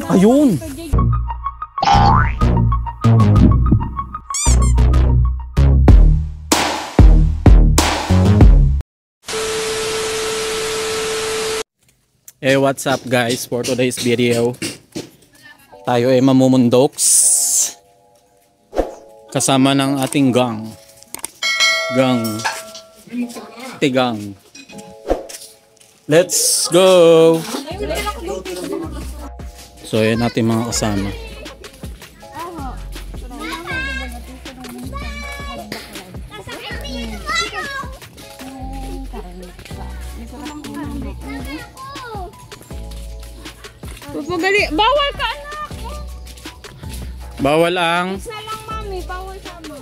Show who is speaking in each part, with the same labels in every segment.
Speaker 1: Ayun! Hey, what's up guys? For today's video, tayo ay mamumundoks kasama ng ating gang. Tigang. Let's go! So yan natin mga kasama.
Speaker 2: Bawal ka anak.
Speaker 1: Bawal ang
Speaker 2: Isa lang mami, bawal sama.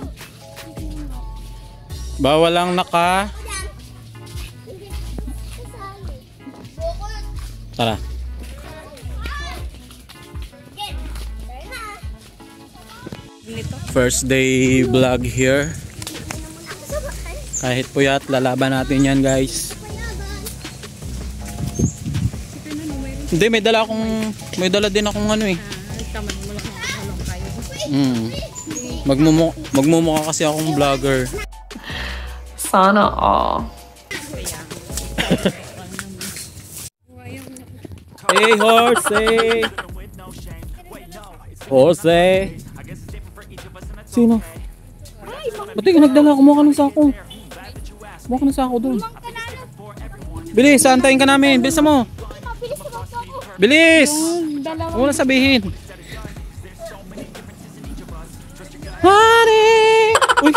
Speaker 1: bawal ang naka. Tara. First day vlog here. Kahit puyat, lalaban natin yan guys. Hindi, may dala din akong ano eh. Magmumukha kasi akong vlogger.
Speaker 3: Sana all.
Speaker 1: Hey Horse! Horse! Sino? Ba't yung nagdala? Kumuha ka ng sako. Kumuha ka ng sako doon. Bilis, antayin ka namin. Bilis mo. Bilis! Huwag mo na sabihin. Honey! Uy!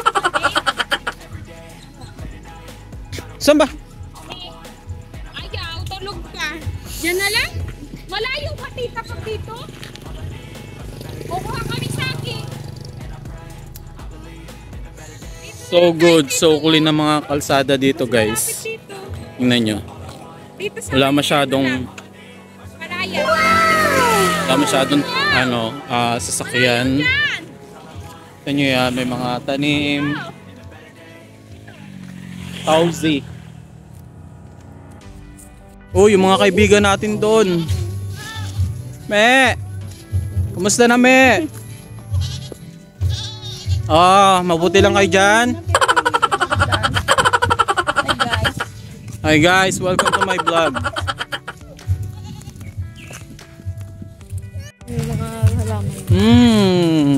Speaker 1: Saan ba?
Speaker 2: Ayaw, tulog ka. Yan na lang? Malayo ka tita pag dito? Kukuha kami sa akin.
Speaker 1: So good. So kulin ng mga kalsada dito guys. Tingnan nyo. Wala masyadong sasakyan. Tingnan nyo yan. May mga tanim. Housey. Oh, yung mga kaibigan natin doon. Me! Kumusta na, Me? Mabuti lang kayo dyan. Hi guys, welcome to my vlog.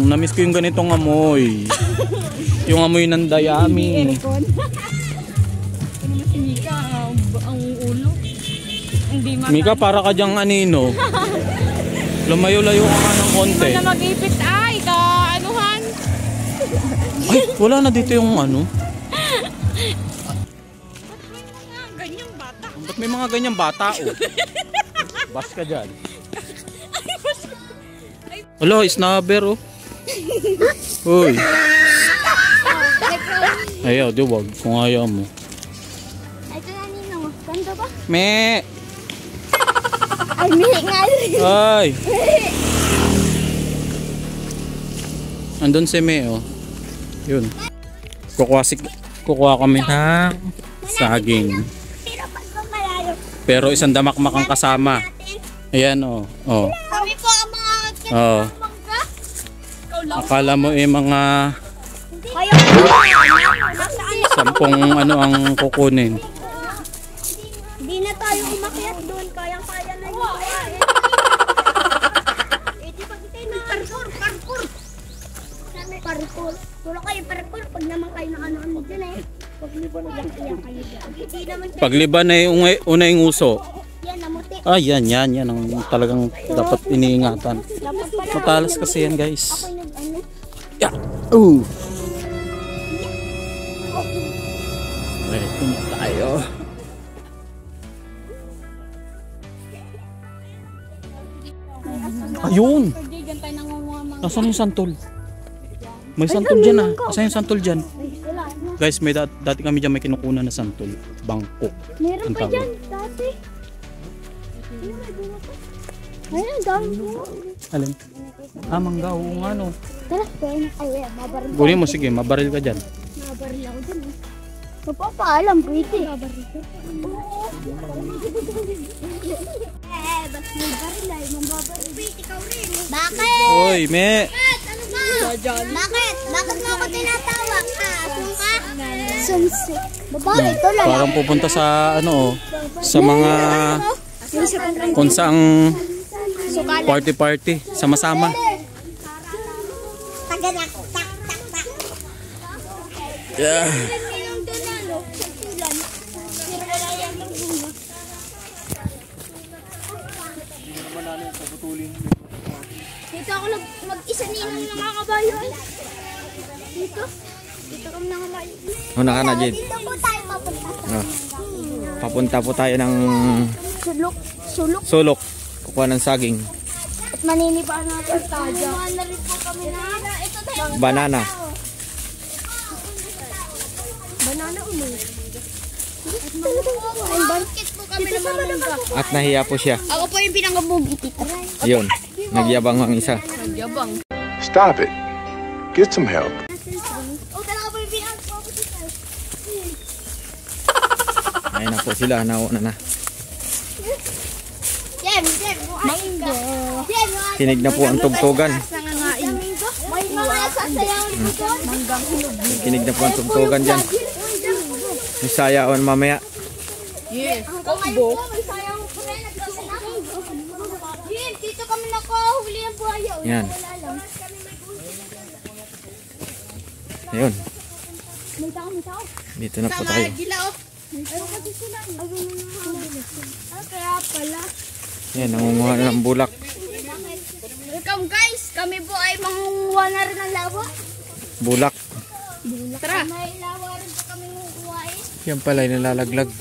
Speaker 1: Namiss ko yung ganitong amoy. Yung amoy ng dayami. Mika, para ka dyang anino. Lumayo-layo ka nga ng konti.
Speaker 2: Wala mag-ipit ay, anuhan.
Speaker 1: Ay, wala na dito yung ano. Ba't may mga ganyang bata? Oh. Bas ka dyan. Alo, snubber oh. Uy. Ayaw, di wag. Kung ayaw mo.
Speaker 2: Ito na nino, ganda ba?
Speaker 1: Me!
Speaker 2: Ay, mihi nga rin.
Speaker 1: Ay! Andun si Me oh. Yun. Kukuha kami ng saging. Pero isang damakmak ang kasama. Ayan oh.
Speaker 2: Kami po ang mga
Speaker 1: mangga. Akala mo mga 10 ano ang kukunin.
Speaker 2: Hindi na tayo umakyat doon. Kayang-kaya na yun. Di ba kita yung parkour. Parkour. Puro kayo parkour. Pag naman kayo na ano-ano dyan eh. Pagliban na dyan.
Speaker 1: Pagliban na yung unay nguso.
Speaker 2: Yan, namuti.
Speaker 1: Yan ang talagang dapat iniingatan. Matalas kasi yan guys. Yeah. Ooh. Ready na tayo. Ayun. Nasaan yung santol? May santol dyan ah. Nasaan yung santol dyan? Guys, may dati kami dyan may kinukunan na santol. Bangko.
Speaker 2: Meron pa dyan dati. Ayun, dami mo.
Speaker 1: Alin? Mangga, oo nga no.
Speaker 2: Tara, ay, mabaril.
Speaker 1: Kunin mo, sige, mabaril ka dyan.
Speaker 2: Mabaril ako dyan eh. Magpapaalam, pwede. Mabaril ko. Bas may baril ay, mababaril.
Speaker 1: Oy, me.
Speaker 2: Ano ba? Bakit? Bakit mo ako tinatawag? Kung ka? Sumsik. Babae, ito lang.
Speaker 1: Parang pupunta sa ano, sa mga kung saang party sama-sama.
Speaker 2: Taganak, tak, tak, tak.
Speaker 1: Yeah.
Speaker 2: Yung dunalo, sa tulan. Pero wala yan ng bunga. Dito ako mag-isa ninang mga kabayo. Dito. Dito kami mga kabayo.
Speaker 1: Una ka na, Jade.
Speaker 2: Dito po tayo mapunta.
Speaker 1: Oh. Papunta po tayo ng
Speaker 2: Sulok. Sulok.
Speaker 1: sulok. Kukuha ng saging.
Speaker 2: At maninibaan natin tayo. Na rin po kami na. Ito tayo.
Speaker 1: Banana.
Speaker 2: Banana ulit. Bakit po kami na mamangga?
Speaker 1: At nahiya po siya.
Speaker 2: Ako po yung pinangabugi, tita.
Speaker 1: Yun. Nagyabang ang isa.
Speaker 4: Stop it. Get some help.
Speaker 2: Oh, talaga po yung pinangabugi, tita.
Speaker 1: Ayun na po sila. Nauna na.
Speaker 2: Jem, mango.
Speaker 1: Tinig na po ang tugtugan.
Speaker 2: May mga sasayawan po doon. Manggang hinog.
Speaker 1: Tinig na po ang tugtugan dyan. May sayawan mamaya.
Speaker 2: Yes. Combo. May sayaw po rin. Jim, dito kami nakahuli ng buhaya.
Speaker 1: Yan.
Speaker 2: Wala lang.
Speaker 1: Ayun.
Speaker 2: May tao.
Speaker 1: Dito na po tayo.
Speaker 2: Pero kasi sila. Kaya pala.
Speaker 1: Yan. Nangunguha na ng bulak.
Speaker 2: Welcome guys. Kami po ay mangunguha na rin ng lawa.
Speaker 1: Bulak.
Speaker 2: Tara. May lawa rin po kami mangunguha eh.
Speaker 1: Yan pala yung nalalaglag.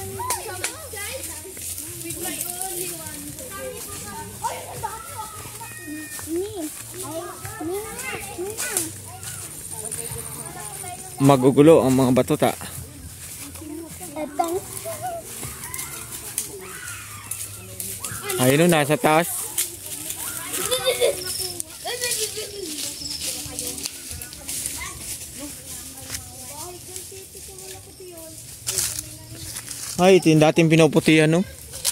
Speaker 1: Magugulo ang mga batuta.
Speaker 2: Etong.
Speaker 1: Ayun o, nasa taas. Ay, ito yung dating pinuputihan, no?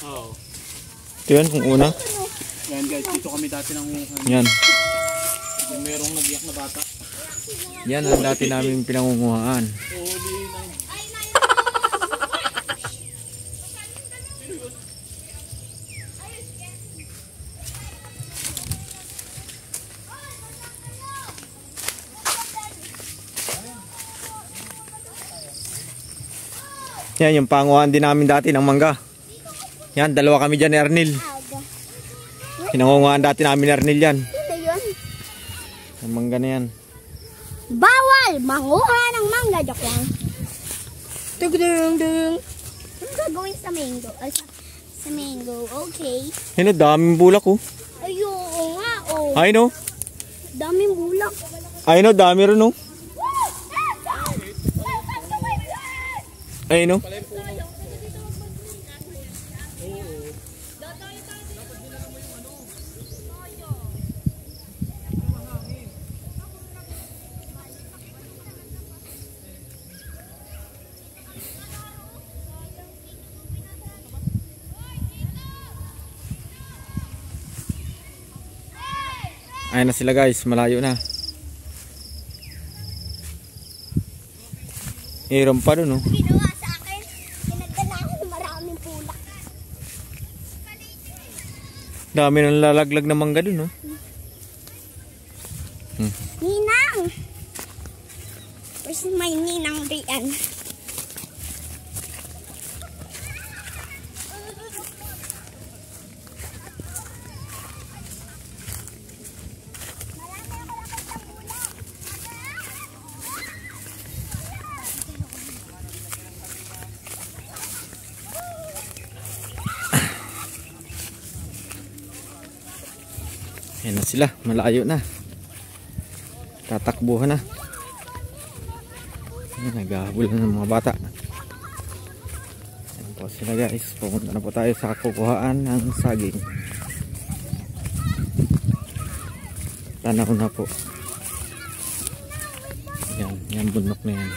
Speaker 5: Oo.
Speaker 1: Ito yan, kung una.
Speaker 5: Yan guys, dito kami dati nang
Speaker 1: Yan.
Speaker 5: yung merong nag-iyak na bata.
Speaker 1: Yan ang dati namin pinangunguhaan. Yan, yung panguhaan din namin dati ng mangga. Yan, dalawa kami dyan ni Arnil. Pinangunguhaan dati namin ni Arnil yan.
Speaker 2: Ano yun?
Speaker 1: Ang mangga na yan.
Speaker 2: Bawal manguha ng mangga. Joke lang. Tugdung. Ano gagawin sa mango? Sa mango. Okay.
Speaker 1: Yan o, daming bulak oh.
Speaker 2: Ayun nga. Oh.
Speaker 1: Ay no?
Speaker 2: Daming bulak.
Speaker 1: Ay no, dami rin oh. Ay no? Ayun na sila guys, malayo na. Hiram pa dun oh.
Speaker 2: Ginawa sa akin. Pinagdala ko ng maraming bulak.
Speaker 1: Dami nang lalaglag na mangga dun oh.
Speaker 2: Ninang! Where's my ninang riyan?
Speaker 1: Ayan na sila, malayo na. Tatakbuhan na. Ayan, naghahabol na ng mga bata. Ayan po sila guys, pupunta na po tayo sa kukuhaan ng saging. Tanaw na po. Ayan, yan bundok na yan.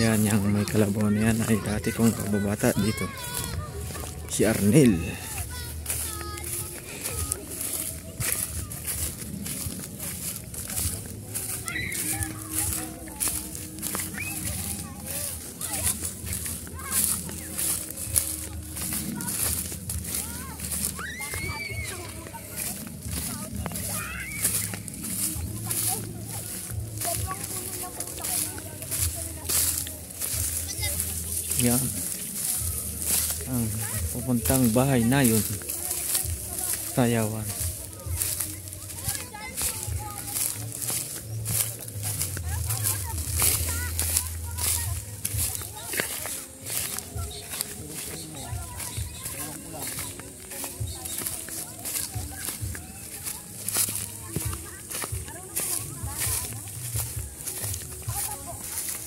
Speaker 1: Yan, yung may kalabaw na yan ay dati kong kababata dito. Si Arnel. Yan. Ang pupuntang bahay na yun. Sayawan.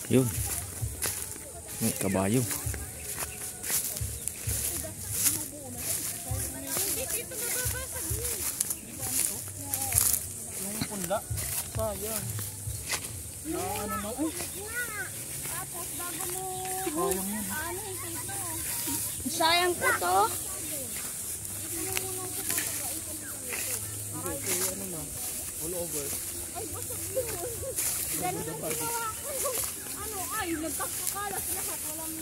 Speaker 1: Yun. May kabayo.
Speaker 5: Punda. Sayang. Ano na?
Speaker 2: Tapos bago mo sayang ko to.
Speaker 5: All over.
Speaker 2: Ganun ang ginawa ko. Ano ay nagkakakalas lahat. Walang...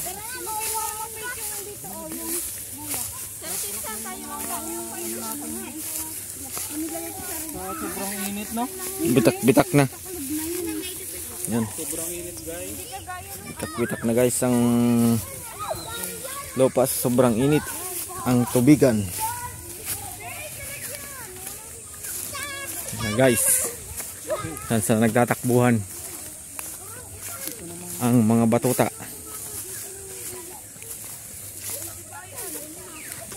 Speaker 2: Pero ano ay walang picture nandito o yung bulak. Pero sinsa tayo lang lang yung natin nga eh. Inigay ito sa rin.
Speaker 5: Sobrang init, no?
Speaker 1: Bitak-bitak na. Yan.
Speaker 5: Sobrang init, guys.
Speaker 1: Bitak-bitak na guys ang lupa. Sobrang init ang tubigan. Na guys. Sa nagtatakbuhan ang mga batuta.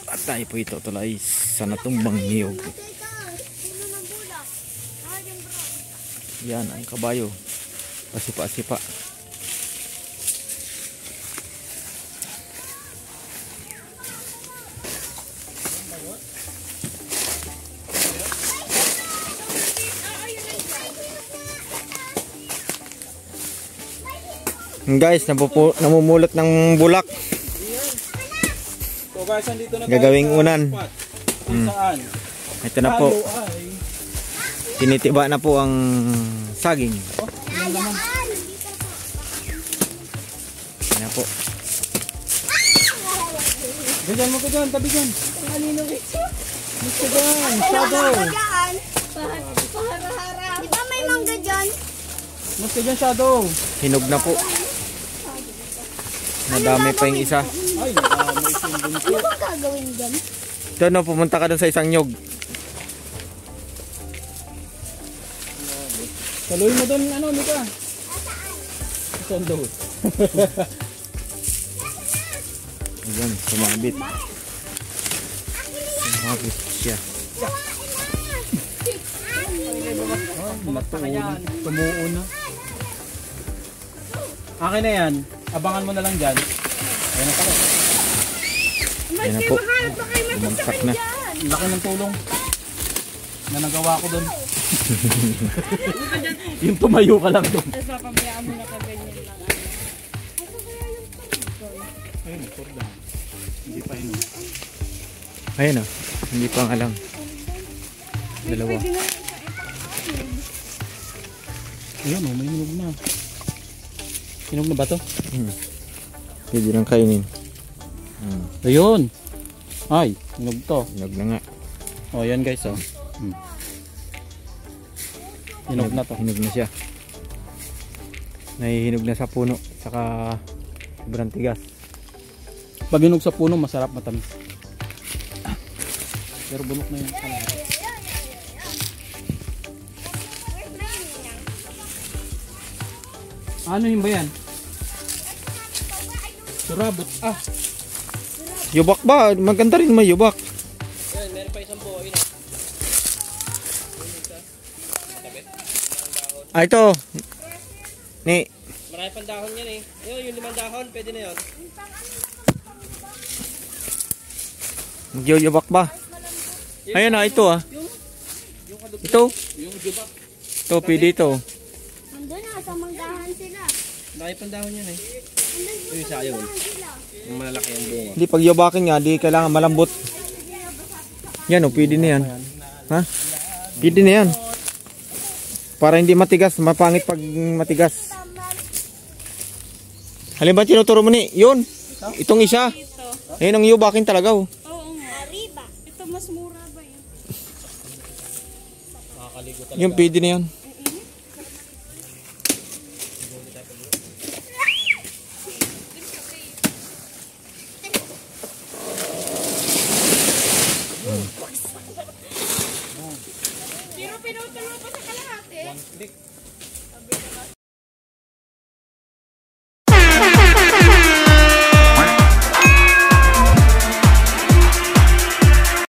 Speaker 1: At tayo po ito tulay sa natumbang niyog. Yan ang kabayo. Pasipa-sipa. Guys, namumulot ng bulak.
Speaker 5: So guys, andito na
Speaker 1: Gagawing unan.
Speaker 5: Kung saan?
Speaker 1: Ito na po. Tinitiba na po ang saging. Yan na po.
Speaker 5: Ganyan mo ka dyan, tabi dyan. Gusto dyan, shadow.
Speaker 2: Di ba may mangga dyan?
Speaker 5: Gusto dyan, shadow.
Speaker 1: Hinog na po. Nadami pa yung isa.
Speaker 5: Ay, may sumbon ko.
Speaker 2: Ano ba gagawin dyan?
Speaker 1: Ito no, pumunta ka dun sa isang nyog.
Speaker 5: Saluhin mo doon, ano, Mika? Saan daw?
Speaker 1: Ayan, sumabit. Sumabit siya.
Speaker 5: Tumuon na. Akin na yan. Abangan mo na lang dyan. Ayan na pala.
Speaker 1: Ayan na po. Bumagsak na.
Speaker 5: Ang laki ng tulong na nagawa ko doon. Yung tumayo ka lang doon. Ayun, turda. Hindi pa yun.
Speaker 1: Ayan o. Hindi pa ang alam. Dalawa.
Speaker 5: Ayun o, may hinog na. Hinog na ba to?
Speaker 1: Pwede nang kainin.
Speaker 5: Ayun. Ay, hinog to.
Speaker 1: Hinog na nga.
Speaker 5: O, yan guys o. Hinog na to.
Speaker 1: Hinog na siya. Nahihinog na sa puno. Saka sobrang tigas.
Speaker 5: Pag hinog sa puno, masarap, matamis. Pero bunok na yun. Ano yun ba yan? Surabot. Ah!
Speaker 1: Yubak ba? Maganda rin may yubak.
Speaker 5: Yan, meron pa isang buo.
Speaker 1: Ah, ito. Ni.
Speaker 5: Marami pang dahon yan eh. Ayun, yung 5 dahon, pwede na yun.
Speaker 1: Magyuyubak ba? Ayan na, ito ah. Ito.
Speaker 5: Yung jubak.
Speaker 1: Ito, pwede ito.
Speaker 2: Nandun na, sa manggahan sila.
Speaker 5: Marami pang dahon yan eh. Yung isa yun. Yung malalaki ang bunga.
Speaker 1: Hindi, pag yubakin nga, di kailangan malambot. Yan o, pwede na yan. Ha? Pwede na yan. Para hindi matigas, mapangit pag matigas. Halimbawa, tinuturo mo ni, yun. Itong isa. Ayun ang yubakin talaga oh.
Speaker 2: Oo nga. Arriba. Ito mas mura ba yun?
Speaker 1: Yung pwede na yan.
Speaker 2: pinutol mo pa sa kalahati.
Speaker 1: One click.